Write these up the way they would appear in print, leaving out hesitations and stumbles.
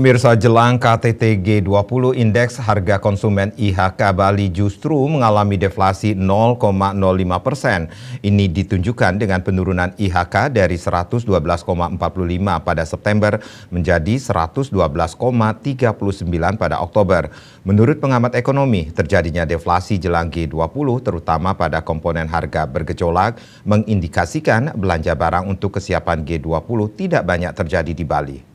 Pemirsa, jelang KTT G20, indeks harga konsumen IHK Bali justru mengalami deflasi 0,05%. Ini ditunjukkan dengan penurunan IHK dari 112,45 pada September menjadi 112,39 pada Oktober. Menurut pengamat ekonomi, terjadinya deflasi jelang G20 terutama pada komponen harga bergejolak mengindikasikan belanja barang untuk kesiapan G20 tidak banyak terjadi di Bali.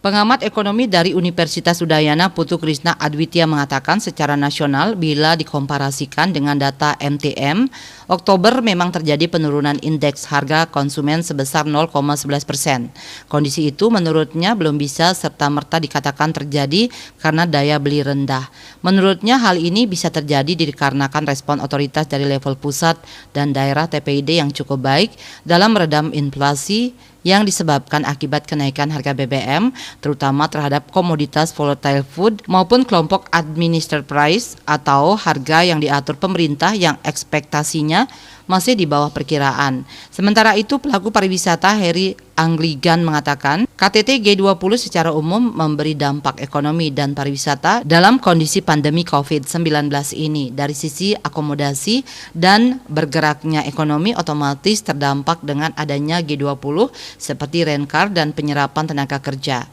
Pengamat ekonomi dari Universitas Udayana Putu Krishna Adwitya mengatakan secara nasional bila dikomparasikan dengan data MTM, Oktober memang terjadi penurunan indeks harga konsumen sebesar 0,11%. Kondisi itu menurutnya belum bisa serta-merta dikatakan terjadi karena daya beli rendah. Menurutnya hal ini bisa terjadi dikarenakan respon otoritas dari level pusat dan daerah TPID yang cukup baik dalam meredam inflasi yang disebabkan akibat kenaikan harga BBM, terutama terhadap komoditas volatile food maupun kelompok administered price atau harga yang diatur pemerintah yang ekspektasinya masih di bawah perkiraan. Sementara itu, pelaku pariwisata Heri Angligan mengatakan KTT G20 secara umum memberi dampak ekonomi dan pariwisata dalam kondisi pandemi COVID-19 ini. Dari sisi akomodasi dan bergeraknya ekonomi otomatis terdampak dengan adanya G20 seperti rencar dan penyerapan tenaga kerja.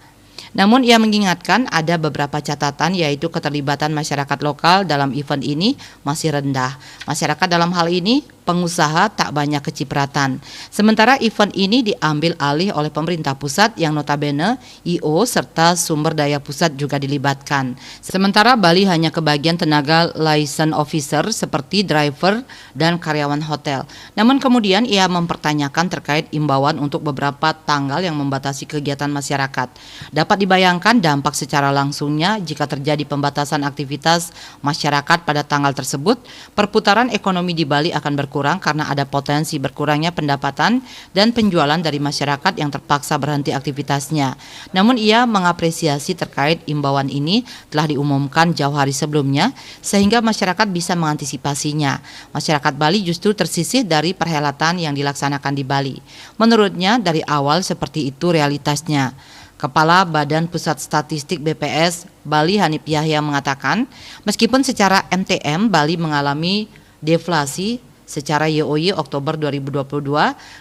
Namun ia mengingatkan ada beberapa catatan yaitu keterlibatan masyarakat lokal dalam event ini masih rendah. Masyarakat dalam hal ini pengusaha tak banyak kecipratan. Sementara event ini diambil alih oleh pemerintah pusat yang notabene IO serta sumber daya pusat juga dilibatkan. Sementara Bali hanya kebagian tenaga license officer seperti driver dan karyawan hotel. Namun kemudian ia mempertanyakan terkait imbauan untuk beberapa tanggal yang membatasi kegiatan masyarakat. Dapat dibayangkan dampak secara langsungnya jika terjadi pembatasan aktivitas masyarakat pada tanggal tersebut, perputaran ekonomi di Bali akan berkurang karena ada potensi berkurangnya pendapatan dan penjualan dari masyarakat yang terpaksa berhenti aktivitasnya. Namun ia mengapresiasi terkait imbauan ini telah diumumkan jauh hari sebelumnya sehingga masyarakat bisa mengantisipasinya. Masyarakat Bali justru tersisih dari perhelatan yang dilaksanakan di Bali. Menurutnya dari awal seperti itu realitasnya. Kepala Badan Pusat Statistik BPS Bali Hanif Yahya mengatakan, meskipun secara MTM Bali mengalami deflasi secara YoY Oktober 2022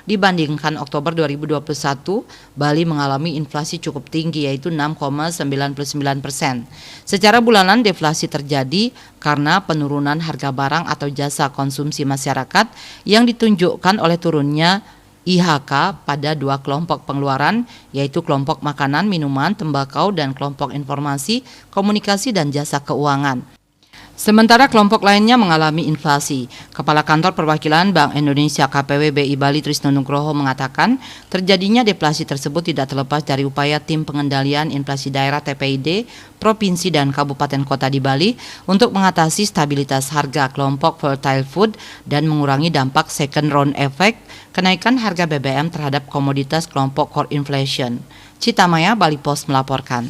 dibandingkan Oktober 2021, Bali mengalami inflasi cukup tinggi yaitu 6,99%. Secara bulanan deflasi terjadi karena penurunan harga barang atau jasa konsumsi masyarakat yang ditunjukkan oleh turunnya IHK pada dua kelompok pengeluaran yaitu kelompok makanan, minuman, tembakau dan kelompok informasi, komunikasi dan jasa keuangan. Sementara kelompok lainnya mengalami inflasi. Kepala Kantor Perwakilan Bank Indonesia KPW BI Bali Trisno Nugroho mengatakan terjadinya deflasi tersebut tidak terlepas dari upaya tim pengendalian inflasi daerah TPID, provinsi dan kabupaten kota di Bali untuk mengatasi stabilitas harga kelompok volatile food dan mengurangi dampak second round effect kenaikan harga BBM terhadap komoditas kelompok core inflation. Citamaya, Bali Post melaporkan.